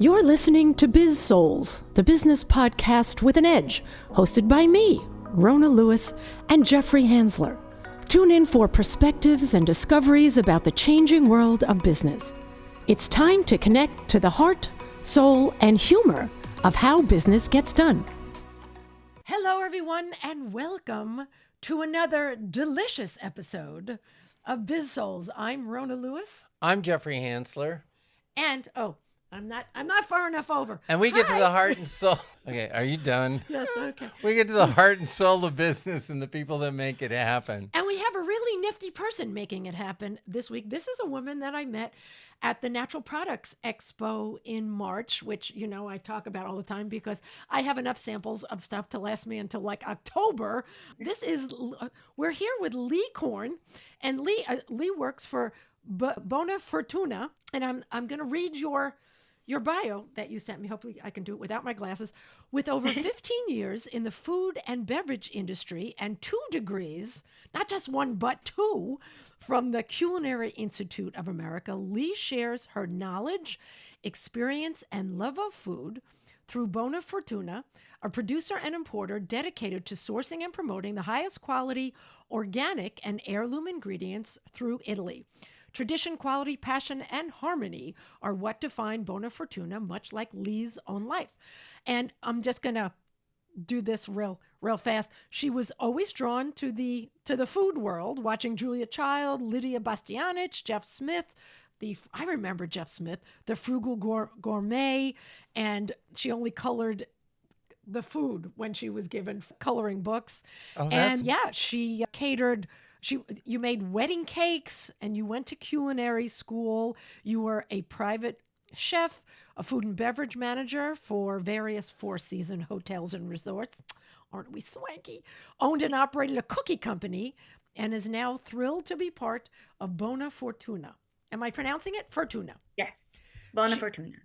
You're listening to Biz-Souls, the business podcast with an edge, hosted by me, Rona Lewis, and Jeffrey Hansler. Tune in for perspectives and discoveries about the changing world of business. It's time to connect to the heart, soul, and humor of how business gets done. Hello, everyone, and welcome to another delicious episode of Biz-Souls. I'm Rona Lewis. I'm Jeffrey Hansler. And, I'm not far enough over. And we get to the heart and soul. Okay, are you done? Yes, okay. We get to the heart and soul of business and the people that make it happen. And we have a really nifty person making it happen this week. This is a woman that I met at the Natural Products Expo in March, which, you know, I talk about all the time because I have enough samples of stuff to last me until like October. We're here with Lee Korn, and Lee works for Bona Furtuna, and I'm going to read your bio that you sent me. Hopefully I can do it without my glasses. With over 15 years in the food and beverage industry and 2 degrees, not just one, but 2, from the Culinary Institute of America, Lee shares her knowledge, experience, and love of food through Bona Furtuna, a producer and importer dedicated to sourcing and promoting the highest quality organic and heirloom ingredients through Italy. Tradition, quality, passion, and harmony are what define Bona Furtuna, much like Lee's own life. And I'm just going to do this real fast. She was always drawn to the food world, watching Julia Child, Lydia Bastianich, Jeff Smith. I remember Jeff Smith, the frugal gourmet, and she only colored the food when she was given coloring books. She catered. You made wedding cakes, and you went to culinary school. You were a private chef, a food and beverage manager for various four-season hotels and resorts. Aren't we swanky? Owned and operated a cookie company, and is now thrilled to be part of Bona Furtuna. Am I pronouncing it? Furtuna. Yes, Bona Furtuna.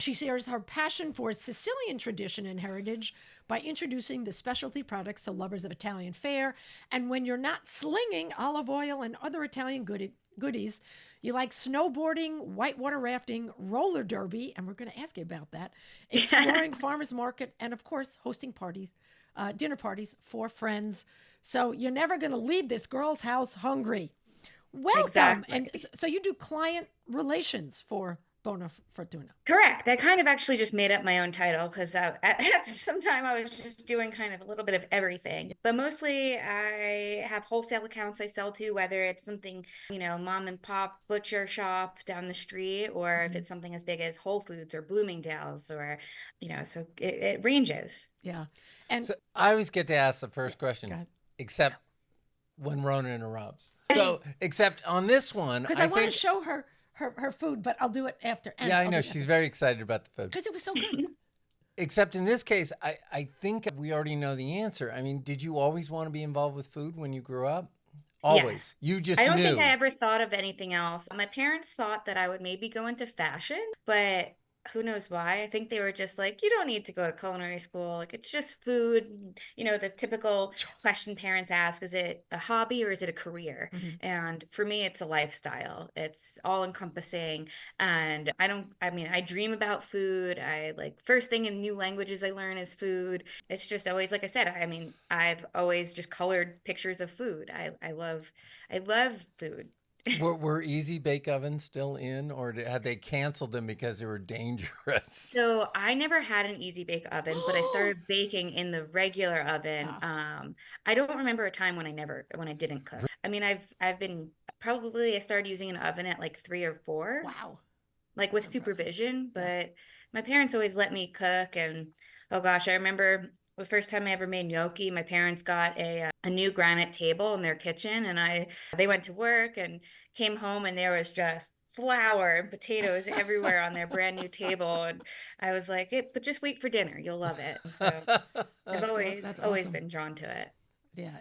She shares her passion for Sicilian tradition and heritage by introducing the specialty products to lovers of Italian fare. And when you're not slinging olive oil and other Italian goodies, you like snowboarding, whitewater rafting, roller derby, and we're going to ask you about that, exploring farmers market, and of course, hosting parties, dinner parties for friends. So you're never going to leave this girl's house hungry. Welcome. Exactly. And so you do client relations for Bona Furtuna. Correct. I kind of actually just made up my own title because at some time I was just doing kind of a little bit of everything. But mostly I have wholesale accounts I sell to, whether it's something, mom and pop butcher shop down the street, or if it's something as big as Whole Foods or Bloomingdale's, or, so it ranges. Yeah. And so I always get to ask the first question, except when Rona interrupts. So, except on this one, because I want to show her food, but I'll do it after. And I know. She's very excited about the food. Because it was so good. Except in this case, I think we already know the answer. I mean, did you always want to be involved with food when you grew up? Always. Yes. You just I don't knew. think I ever thought of anything else. My parents thought that I would maybe go into fashion, but who knows why? I think they were just like, you don't need to go to culinary school. Like, it's just food. The typical question parents ask, is it a hobby or is it a career? Mm-hmm. And for me, it's a lifestyle. It's all encompassing. And I dream about food. First thing in new languages I learn is food. It's just always, like I said, I've always just colored pictures of food. I love food. Were easy bake ovens still in, or had they canceled them because they were dangerous? So I never had an easy bake oven, but I started baking in the regular oven. Wow. I don't remember a time when I didn't cook. I mean, I started using an oven at like 3 or 4. Wow. Like with supervision, but my parents always let me cook. And oh gosh, I remember the first time I ever made gnocchi, my parents got a new granite table in their kitchen, and they went to work and came home, and there was just flour and potatoes everywhere on their brand new table. And I was like, but just wait for dinner, you'll love it. So I've always been drawn to it. Yeah,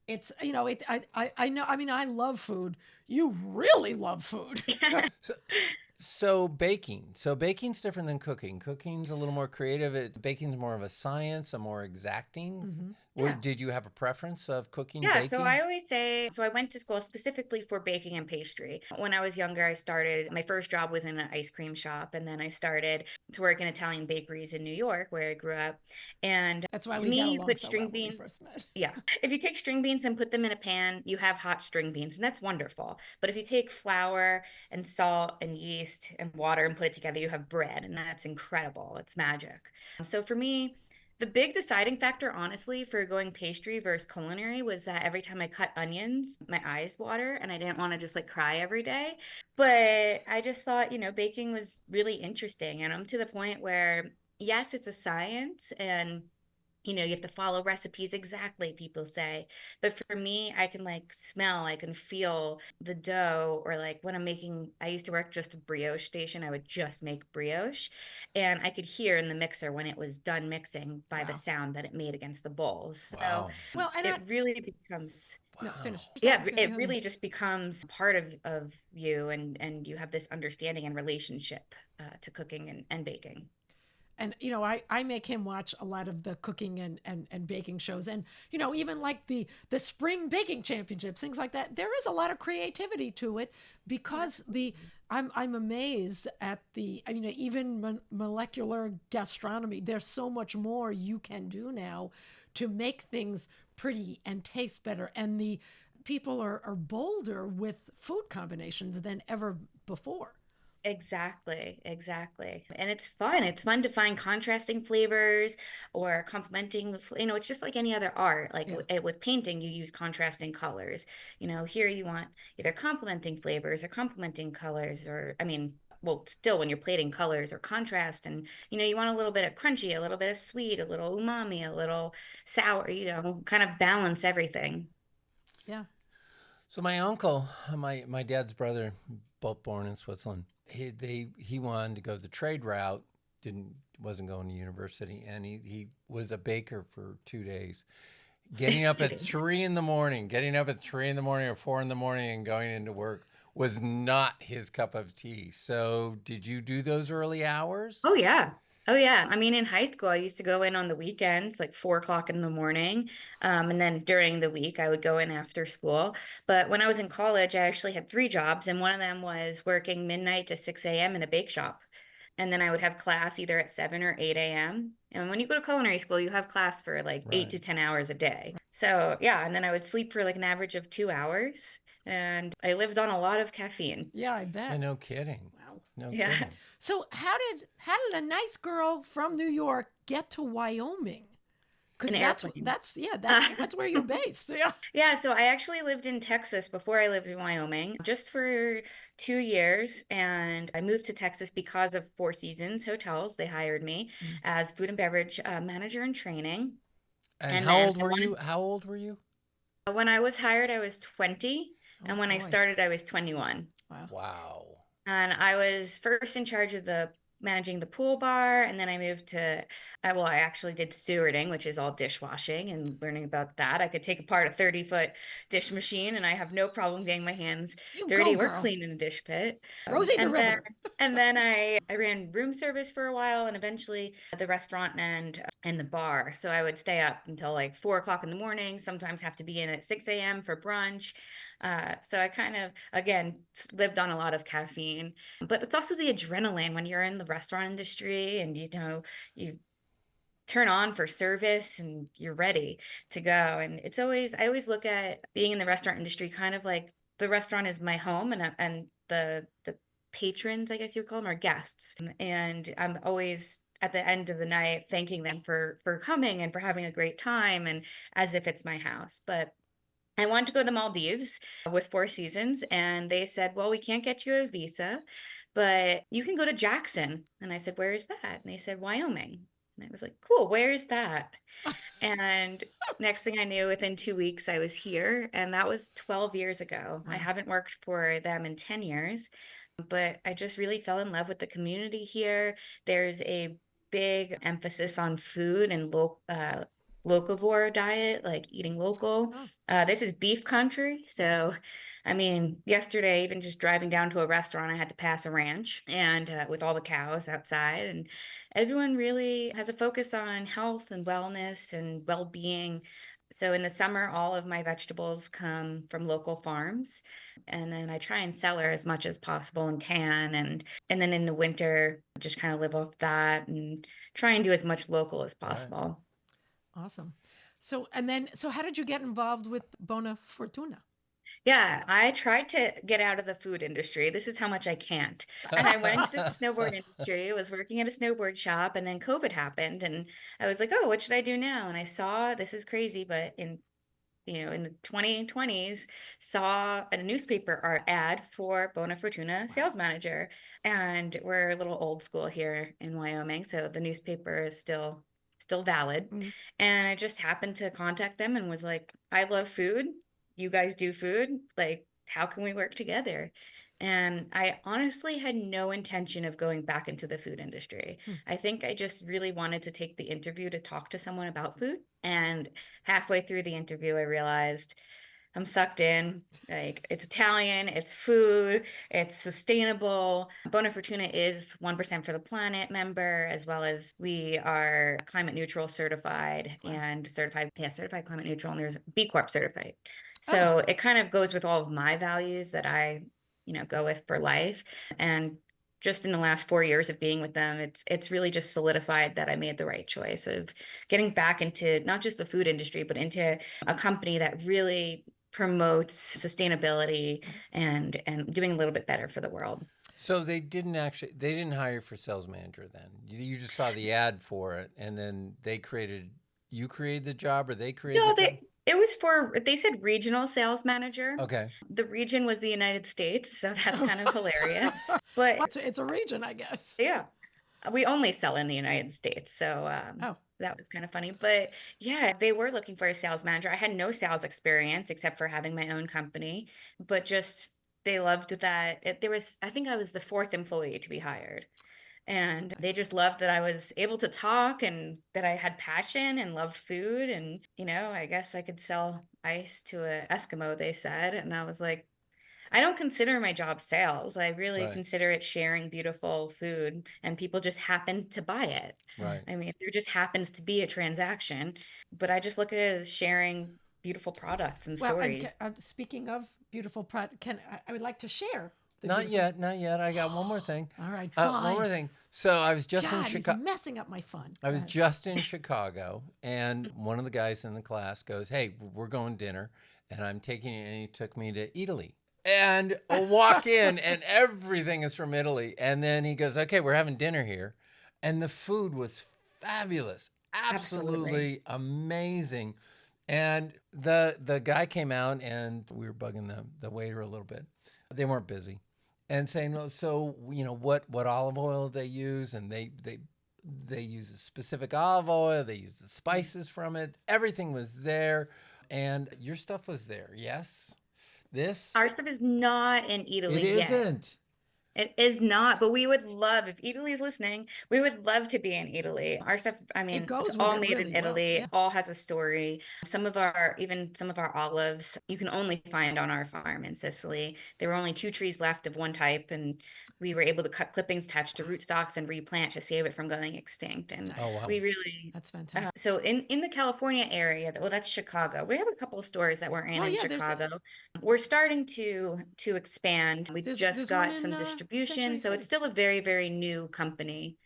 it's I know. I mean, I love food. You really love food. So baking. So baking's different than cooking. Cooking's a little more creative. Baking's more of a science, a more exacting. Hmm. Or Yeah. did you have a preference of cooking, Yeah, so baking? I always say, so I went to school specifically for baking and pastry. When I was younger, my first job was in an ice cream shop, and then I started to work in Italian bakeries in New York, where I grew up. And That's why to we got me, you along put so well string when we beans. first met. Yeah. If you take string beans and put them in a pan, you have hot string beans, and that's wonderful. But if you take flour and salt and yeast and water and put it together, you have bread, and that's incredible. It's magic. So for me, the big deciding factor, honestly, for going pastry versus culinary was that every time I cut onions, my eyes water, and I didn't want to just like cry every day. But I just thought, baking was really interesting. And I'm to the point where, yes, it's a science, and you have to follow recipes exactly, people say. But for me, I can like smell, I can feel the dough, or like when I used to work just a brioche station, I would just make brioche. And I could hear in the mixer when it was done mixing by the Wow. sound that it made against the bowls. So Wow. Well, and it really becomes, no, Wow. finish. yeah, it really just becomes part of you, and you have this understanding and relationship to cooking and baking. And I make him watch a lot of the cooking and baking shows, and even like the spring baking championships, things like that. There is a lot of creativity to it, because the I'm amazed at the, I mean, even molecular gastronomy. There's so much more you can do now to make things pretty and taste better, and the people are bolder with food combinations than ever before. Exactly, exactly. And it's fun. It's fun to find contrasting flavors or complementing, it's just like any other art. Like Yeah. with painting, you use contrasting colors. Here you want either complementing flavors or complementing colors, or, I mean, well, still when you're plating colors or contrast, and you want a little bit of crunchy, a little bit of sweet, a little umami, a little sour, kind of balance everything. Yeah. So my uncle, my dad's brother, both born in Switzerland. He wanted to go the trade route. Didn't wasn't going to university, and he was a baker for 2 days. Getting up at 3 in the morning, or 4 in the morning, and going into work was not his cup of tea. So, did you do those early hours? Oh yeah. Oh yeah. I mean, in high school, I used to go in on the weekends, like 4 o'clock in the morning. And then during the week, I would go in after school. But when I was in college, I actually had three jobs, and one of them was working midnight to 6 a.m. in a bake shop. And then I would have class either at 7 or 8 a.m. And when you go to culinary school, you have class for like eight Right. to 10 hours a day. So yeah, and then I would sleep for like an average of 2 hours. And I lived on a lot of caffeine. Yeah, I Yeah, bet. no kidding. Wow. No Yeah. kidding. So how did a nice girl from New York get to Wyoming? Because An that's airplane. that's yeah, that's where you're based. Yeah. Yeah, so I actually lived in Texas before I lived in Wyoming, just for 2 years. And I moved to Texas because of Four Seasons Hotels. They hired me Mm. as food and beverage manager in training. And And how then old were you? How old were you? when I was hired, I was 20. Oh And when I boy. started, I was 21. Wow. Wow. And I was first in charge of the managing the pool bar, and then I moved to, well, I actually did stewarding, which is all dishwashing and learning about that. I could take apart a 30-foot dish machine, and I have no problem getting my hands You go, dirty or girl. clean in a dish pit. Rosie the And then Riveter. I ran room service for a while, and eventually the restaurant and the bar. So I would stay up until like 4 o'clock in the morning, sometimes have to be in at 6 a.m. for brunch. So I kind of, again, lived on a lot of caffeine, but it's also the adrenaline when you're in the restaurant industry, and you turn on for service and you're ready to go. And I always look at being in the restaurant industry kind of like the restaurant is my home, and the patrons, I guess you would call them, are guests. And I'm always at the end of the night thanking them for coming and for having a great time, and as if it's my house. But I wanted to go to the Maldives with Four Seasons, and they said, well, we can't get you a visa, but you can go to Jackson. And I said, where is that? And they said, Wyoming. And I was like, cool, where is that? And next thing I knew, within 2 weeks, I was here. And that was 12 years ago. I Wow. haven't worked for them in 10 years, but I just really fell in love with the community here. There's a big emphasis on food and locavore diet, like eating local. Oh. This is beef country, so I mean, yesterday, even just driving down to a restaurant, I had to pass a ranch and with all the cows outside. And everyone really has a focus on health and wellness and well-being. So in the summer, all of my vegetables come from local farms. And then I try and sell her as much as possible and can. And then in the winter, just kind of live off that and try and do as much local as Right. possible. Awesome. So how did you get involved with Bona Fortuna? Yeah, I tried to get out of the food industry. This is how much I can't. And I went into the snowboard industry, was working at a snowboard shop, and then COVID happened. And I was like, oh, what should I do now? And I saw, this is crazy, but in the 2020s, saw a newspaper ad for Bona Furtuna sales manager. And we're a little old school here in Wyoming, so the newspaper is still valid. Mm. And I just happened to contact them and was like, I love food. You guys do food. Like, how can we work together? And I honestly had no intention of going back into the food industry. Hmm. I think I just really wanted to take the interview to talk to someone about food. And halfway through the interview, I realized I'm sucked in. Like, it's Italian, it's food, it's sustainable. Bona Fortuna is 1% for the Planet member, as well as we are climate neutral certified and certified climate neutral, and there's B Corp certified. So it kind of goes with all of my values that I, go with for life. And just in the last 4 years of being with them, it's really just solidified that I made the right choice of getting back into not just the food industry, but into a company that really promotes sustainability and doing a little bit better for the world. So they didn't hire you for sales manager then. You just saw the ad for it, and then you created the job, or they created No, the job? it was they said regional sales manager. Okay. The region was the United States, so that's kind of hilarious. But Well, it's a region, I guess. yeah, we only sell in the United States, so Oh, that was kind of funny. But yeah, they were looking for a sales manager. I had no sales experience except for having my own company, but just they loved that I think I was the fourth employee to be hired. And they just loved that I was able to talk and that I had passion and loved food. And, I guess I could sell ice to an Eskimo, they said. And I was like, I don't consider my job sales. I really Right. consider it sharing beautiful food, and people just happen to buy it. Right. I mean, there just happens to be a transaction, but I just look at it as sharing beautiful products and well, and stories. speaking of beautiful product, I would like to share the Not beautiful. yet. Not yet. I got one more thing. All right, One more fine. thing. So I was just in God, he's Chicago. messing up my fun. I Go was ahead. just in Chicago, and one of the guys in the class goes, "Hey, we're going dinner, and I'm taking you." And he took me to Italy, and I walk in, and everything is from Italy. And then he goes, "Okay, we're having dinner here," and the food was fabulous, absolutely amazing. And the guy came out, and we were bugging the waiter a little bit. They weren't busy, and saying, "Oh, so what olive oil they use?" And they use a specific olive oil. They use the spices from it. Everything was there, and your stuff was there. Yes, this Our stuff is not in it Italy yet. isn't. It is not, but we would love, if Italy's listening, we would love to be in Italy. Our stuff, I mean, goes it's with all it made really in well, Italy, yeah. all has a story. Some of our olives, you can only find on our farm in Sicily. There were only 2 trees left of one type, and we were able to cut clippings attached to rootstocks and replant to save it from going extinct. And Oh wow. we really, That's fantastic. so in the California area, well, that's Chicago. We have a couple of stores that we're in Oh, yeah, Chicago. We're starting to expand. We just there's one got some in distribution, Century so it's City. still a very, very new company.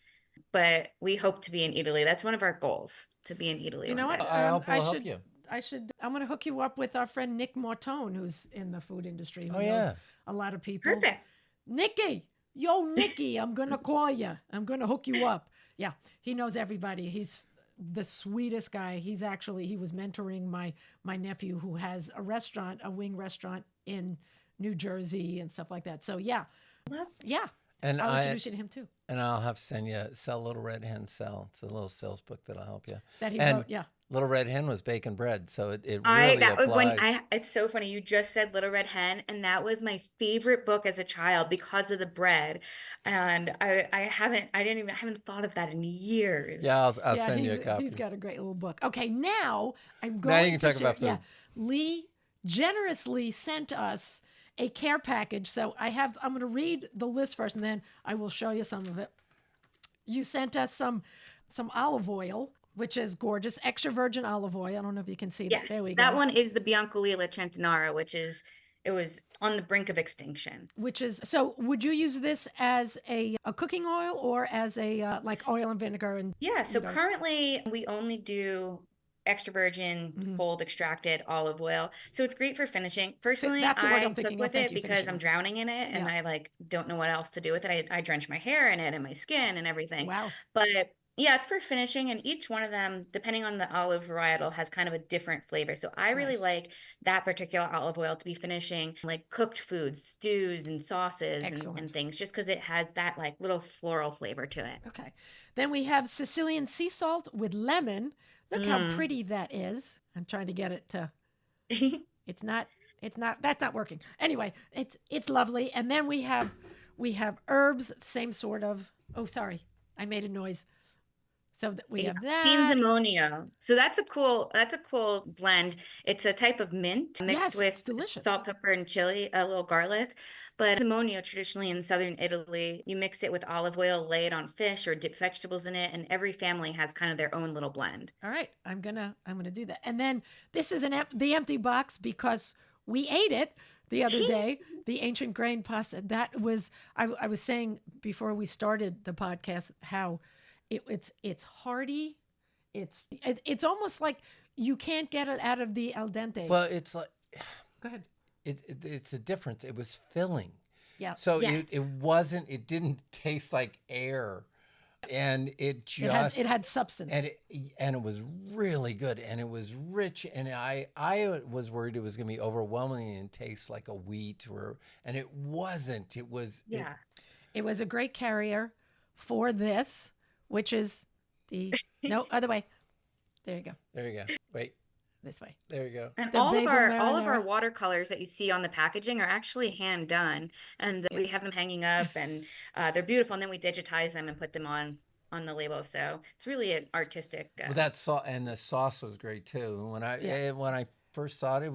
But we hope to be in Italy. That's one of our goals, to be in Italy You know one what? day. I hope we'll help you. I'm going to hook you up with our friend Nick Mortone, who's in the food industry. Who Oh knows yeah. a lot of people. Perfect. Nikki, Nikki, I'm going to call you. I'm going to hook you up. Yeah, he knows everybody. He's the sweetest guy. He was mentoring my nephew who has a wing restaurant in New Jersey and stuff like that. So yeah, And I'll introduce you to him too. And I'll have to send you Sell Little Red Hen Sell. It's a little sales book that'll help you. That he And wrote, yeah. Little Red Hen was baking bread, so it really applies. It's so funny. You just said Little Red Hen, and that was my favorite book as a child because of the bread. And I haven't thought of that in years. Yeah, I'll Yeah, send you a copy. he's got a great little book. Okay, now I'm Now going you can to talk share. about food. Yeah, Lee generously sent us a care package. So I'm going to read the list first, and then I will show you some of it. You sent us some olive oil, which is gorgeous, extra virgin olive oil. I don't know if you can see that. Yes, There we that go. one is the Biancoila Centenara, it was on the brink of extinction. Which is, so would you use this as a cooking oil or as a like oil and vinegar? And Yeah, so currently we only do extra virgin cold extracted olive oil. So it's great for finishing. Personally, that's the word I I'm thinking cook of. with Thank it you, because finishing. I'm drowning in it and I like don't know what else to do with it. I drench my hair in it and my skin and everything. Wow. But yeah, it's for finishing, and each one of them, depending on the olive varietal, has kind of a different flavor. So I really like that particular olive oil to be finishing like cooked foods, stews and sauces and things, just because it has that like little floral flavor to it. Okay. Then we have Sicilian sea salt with lemon. Look how pretty that is. I'm trying to get it to, it's not, that's not working. Anyway, it's lovely. And then we have herbs, same sort of, oh, sorry, I made a noise. So we have that. Pinzimonio. So that's a cool blend. It's a type of mint mixed with salt, pepper, and chili, a little garlic. But Pinzimonio, traditionally in southern Italy, you mix it with olive oil, lay it on fish, or dip vegetables in it, and every family has kind of their own little blend. All right, I'm gonna do that. And then this is the empty box because we ate it the other day. The ancient grain pasta. That was I was saying before we started the podcast how it's hearty. It's almost like you can't get it out of the al dente. Well, it's like, go ahead. It's a difference. It was filling. Yeah. So it didn't taste like air, and it had substance, and it was really good, and it was rich, and I was worried it was going to be overwhelming and taste like a wheat, and it wasn't. It was it was a great carrier for this. Which is no other way. There you go. There you go. Wait. This way. There you go. And all of our watercolors that you see on the packaging are actually hand done, and we have them hanging up, and they're beautiful. And then we digitize them and put them on the label. So it's really an artistic. Well, and the sauce was great too. When I first saw it, it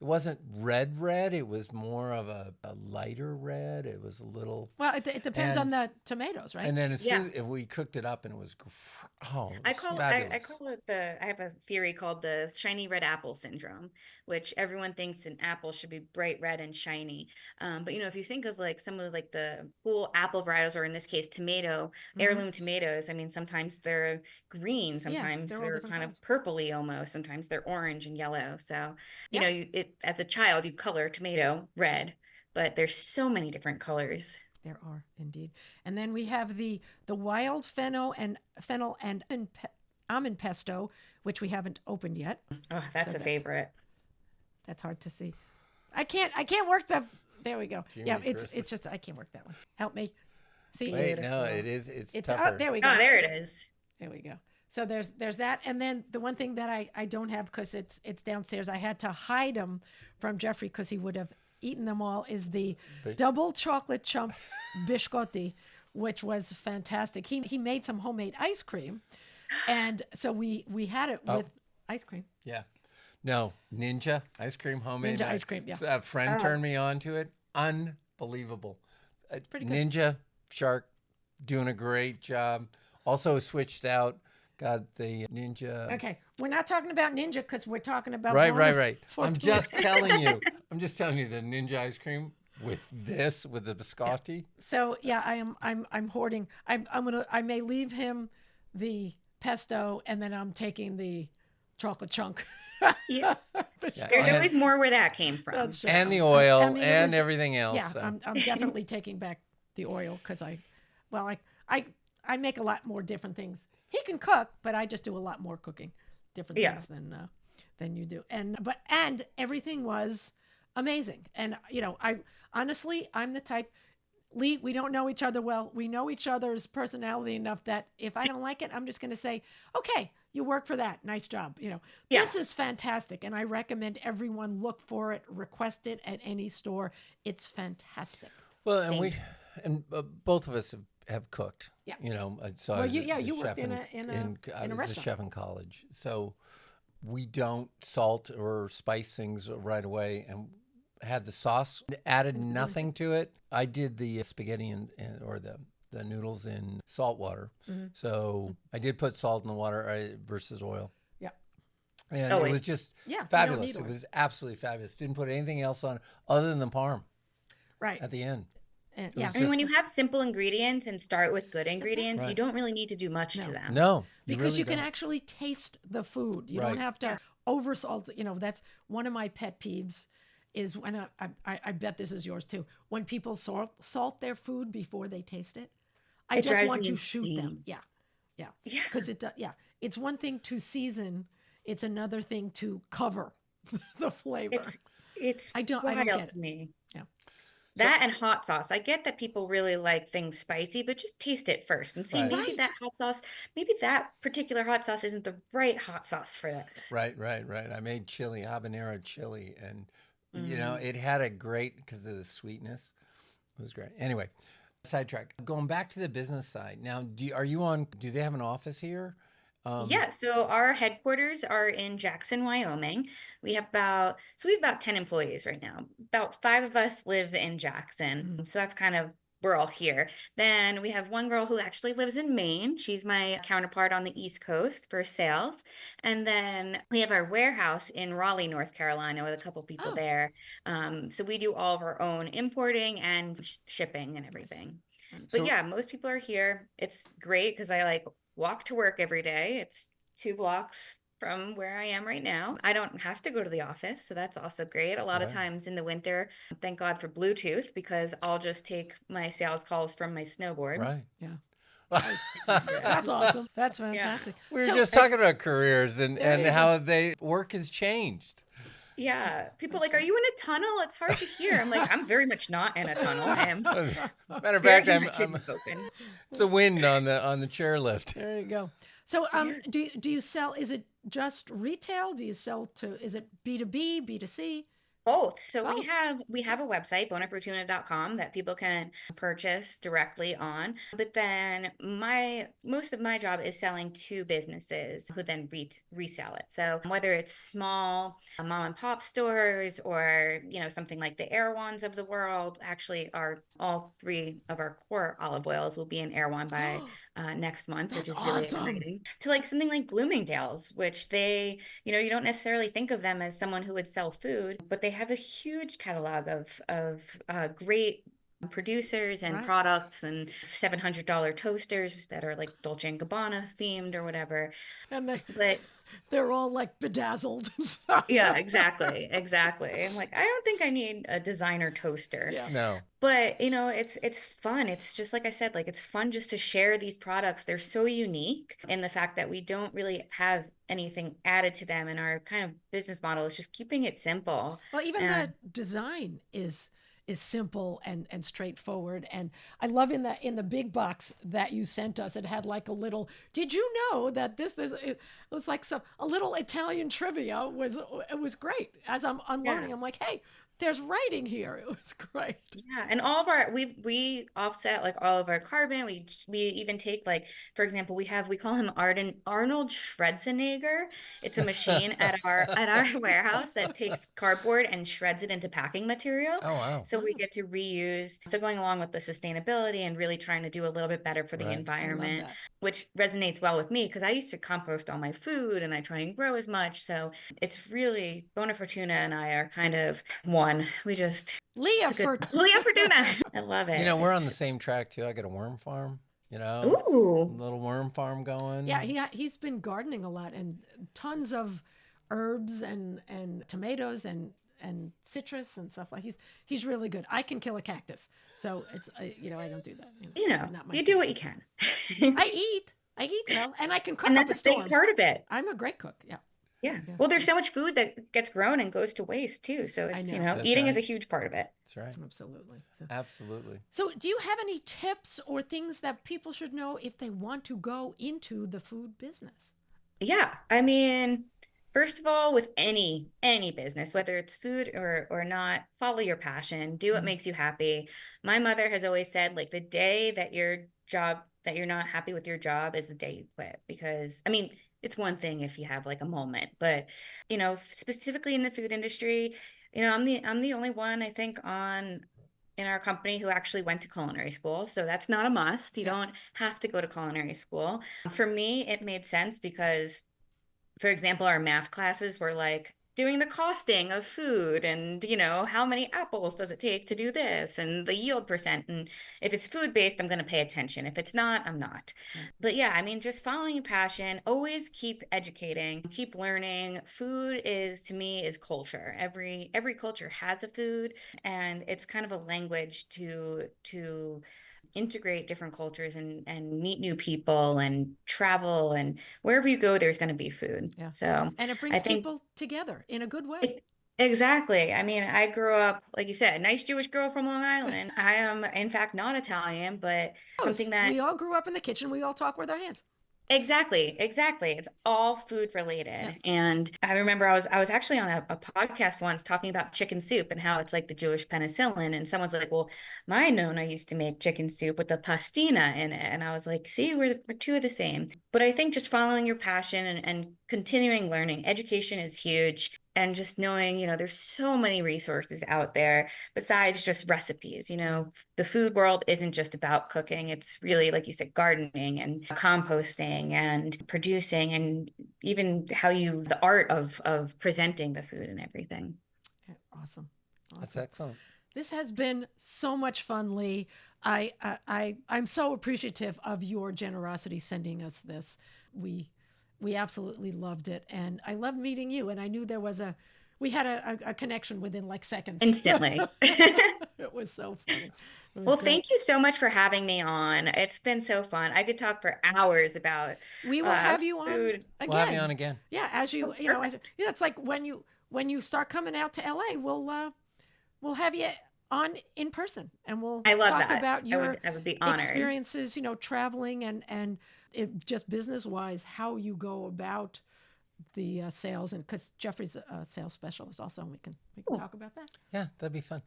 wasn't red. It was more of a lighter red. It was a little. Well, it depends on the tomatoes, right? And then as soon as we cooked it up, and it was I call it I have a theory called the shiny red apple syndrome, which everyone thinks an apple should be bright red and shiny. But if you think of like some of like the cool apple varietals, or in this case, heirloom tomatoes. I mean, sometimes they're green, sometimes they're kind of purpley almost, sometimes they're orange and yellow. So, as a child, you color tomato red, but there's so many different colors. There are indeed. And then we have the wild fennel and almond pesto, which we haven't opened yet. Oh, that's a favorite. That's hard to see. I can't work the. There we go. Jimmy it's just I can't work that one. Help me. See. Wait, no, it is. It's tougher. There we go. Oh, there it is. There we go. So there's that, and then the one thing that I don't have because it's downstairs. I had to hide them from Jeffrey because he would have eaten them all. Is the double chocolate chunk biscotti, which was fantastic. He made some homemade ice cream, and so we had it with ice cream. Yeah, no Ninja ice cream, homemade Ninja ice cream. Yeah, a friend turned me on to it. Unbelievable. Pretty good. Ninja Shark doing a great job. Also switched out. Got the Ninja. Okay, we're not talking about Ninja because we're talking about right. I'm just telling you the Ninja ice cream with the biscotti. Yeah. So yeah, I'm hoarding. I may leave him the pesto, and then I'm taking the chocolate chunk. Yeah. There's always more where that came from. And the oil and everything else. Yeah, so. I'm definitely taking back the oil because I make a lot more different things. He can cook, but I just do a lot more cooking, different things than you do. And everything was amazing. And I'm the type. Lee, we don't know each other well. We know each other's personality enough that if I don't like it, I'm just going to say, okay, you work for that. Nice job. This is fantastic. And I recommend everyone look for it, request it at any store. It's fantastic. Well, and both of us have cooked. Yeah. So you worked in a I was restaurant. a chef in college. So we don't salt or spice things right away. And had the sauce, added Really nothing to it. I did the spaghetti or the noodles in salt water. So I did put salt in the water versus oil. Yeah. And it was Always. just Yeah. You don't fabulous. need It oil. was absolutely fabulous. Didn't put anything else on other than the parm Right. at the end. And, It yeah. was I mean, when just- you have simple ingredients and start with good ingredients, you Right. don't really need to do much to No. them. No, Because really you can don't. actually taste the food. You Right. don't have to oversalt. You know, that's one of my pet peeves is when I bet this is yours too. When people salt their food before they taste it, I It just drives want me to shoot them. insane. Yeah. Yeah. Yeah. Because it's one thing to season. It's another thing to cover the flavor. It's I don't wild get it. to me. Yeah. That and hot sauce. I get that people really like things spicy, but just taste it first and see Right. maybe that hot sauce, maybe that particular hot sauce isn't the right hot sauce for this. Right. I made habanero chili, and it had a great because of the sweetness. It was great. Anyway, sidetrack. Going back to the business side now. Do they have an office here? Yeah, so our headquarters are in Jackson, Wyoming. We have about 10 employees right now. About 5 of us live in Jackson. So that's kind of we're all here. Then we have one girl who actually lives in Maine. She's my counterpart on the East Coast for sales. And then we have our warehouse in Raleigh, North Carolina, with a couple people Oh. there. So we do all of our own importing and shipping and everything. But So- yeah, most people are here. It's great because I walk to work every day. It's 2 blocks from where I am right now. I don't have to go to the office, so that's also great. A lot of Right. times in the winter, thank God for Bluetooth because I'll just take my sales calls from my snowboard. Right. Yeah. we That's awesome. That's fantastic. were So- just talking about careers and There you how work has changed. Yeah. People are like, are you in a tunnel? It's hard to hear. I'm like, I'm very much not in a tunnel. I am Matter of very fact, much in the open. it's a wind on the chairlift. There you go. So, do you sell? Is it just retail? Do you sell to? Is it B2B, B2C? Both. So Both. we have a website, bonafortuna.com, that people can purchase directly on. But then most of my job is selling to businesses who then resell it. So whether it's small mom and pop stores or something like the Erewhons of the world, actually all 3 of our core olive oils will be in Erewhon by next month, which That's is really awesome. exciting. To something like Bloomingdale's, which they, you don't necessarily think of them as someone who would sell food, but they have a huge catalog of great producers and Right. products and $700 toasters that are like Dolce and Gabbana themed or whatever. And But they're all like bedazzled. yeah, exactly. I'm like, I don't think I need a designer toaster. Yeah. No. But it's fun. It's just like I said, it's fun just to share these products. They're so unique in the fact that we don't really have anything added to them, and our kind of business model is just keeping it simple. Well, even the design is simple and straightforward. And I love in the big box that you sent us, it had like a little. Did you know that it was like a little Italian trivia it was great. As I'm unloading, Yeah. I'm like, hey, there's writing here. It was great. Yeah, and all of our we offset all of our carbon. We even take for example, we call him Arnold Schwarzenegger. It's a machine at our warehouse that takes cardboard and shreds it into packing material. Oh wow. So we get to reuse. So going along with the sustainability and really trying to do a little bit better for the Right. environment, I love that. which resonates well with me because I used to compost all my food and I try and grow as much. So it's really Bona Furtuna and I are kind of one. We just Leah it's a for good Leah Fortuna. I love it. We're on the same track too. I got a worm farm. A Ooh. little worm farm going. yeah, he's been gardening a lot and tons of herbs and tomatoes and citrus and stuff he's really good. I can kill a cactus, so it's I don't do that. Not my You do thing. what you can. I eat well, and I can cook And up that's a a storm. big part of it. I'm a great cook. Yeah. Yeah. Yeah. Well, there's so much food that gets grown and goes to waste too. So it's, know. That's eating is a right. huge part of it. That's right. Absolutely. Absolutely. So, do you have any tips or things that people should know if they want to go into the food business? Yeah. I mean, first of all, with any business, whether it's food or not, follow your passion, do what Mhm. makes you happy. My mother has always said, the day that you're not happy with your job is the day you quit. Because, I mean, it's one thing if you have a moment, but, specifically in the food industry, I'm the only one, I think, in our company who actually went to culinary school. So that's not a must. You don't have to go to culinary school. For me, it made sense because, for example, our math classes were like doing the costing of food and, how many apples does it take to do this and the yield percent. And if it's food based, I'm going to pay attention. If it's not, I'm not. But yeah, I mean, just following your passion, always keep educating, keep learning. Food to me, is culture. Every culture has a food, and it's kind of a language to integrate different cultures and meet new people and travel, and wherever you go, there's going to be food. Yeah. So And it I brings think people together in a good way. exactly. I mean, I grew up, like you said, a nice Jewish girl from Long Island. I am, in fact, not Italian, but something that We all grew up in the kitchen. We all talk with our hands. exactly. It's all food related. And I remember I was actually on a podcast once talking about chicken soup and how it's like the Jewish penicillin. And someone's like, well, my nonna used to make chicken soup with the pastina in it. And I was like, see, we're two of the same. But I think just following your passion and continuing learning, education is huge. And just knowing, there's so many resources out there besides just recipes. The food world isn't just about cooking. It's really, like you said, gardening and composting and producing, and even the art of presenting the food and everything. Awesome. That's excellent. This has been so much fun, Lee. I'm so appreciative of your generosity sending us this. We absolutely loved it. And I loved meeting you. And I knew we had a connection within like seconds. Instantly. It was so funny. Well, thank you so much for having me on. It's been so fun. I could talk for hours about We will have you on food. again. We'll have you on again. Yeah, as you, it's like when you start coming out to LA, we'll have you on in person, and we'll I love talk that. about your I would be honored. experiences, traveling and just business wise, how you go about the sales, and because Jeffrey's a sales specialist also, and we can talk about that. Yeah, that'd be fun.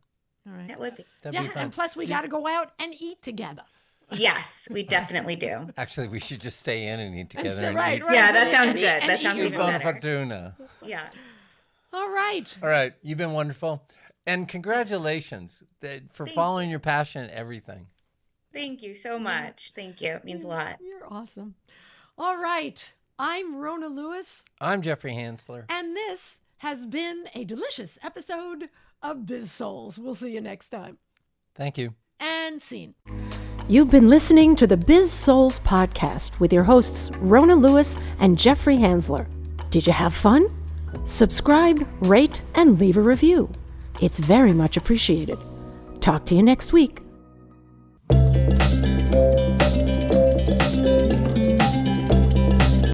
All right. That would be. That'd be fun. And plus we got to go out and eat together. Yes, we definitely do. Actually, we should just stay in and eat together. Right. Yeah, that sounds And good. eat- That sounds eat even Bona better. Furtuna. Yeah. All right. All right, you've been wonderful, and congratulations for Thank following your passion and everything. Thank you so much. Thank you. It means a lot. You're awesome. All right. I'm Rona Lewis, I'm Jeffrey Hansler. and this has been a delicious episode of Biz-Souls. We'll see you next time. Thank you. And scene. You've been listening to the Biz-Souls podcast with your hosts Rona Lewis and Jeffrey Hansler. Did you have fun? Subscribe, rate, and leave a review. It's very much appreciated. Talk to you next week.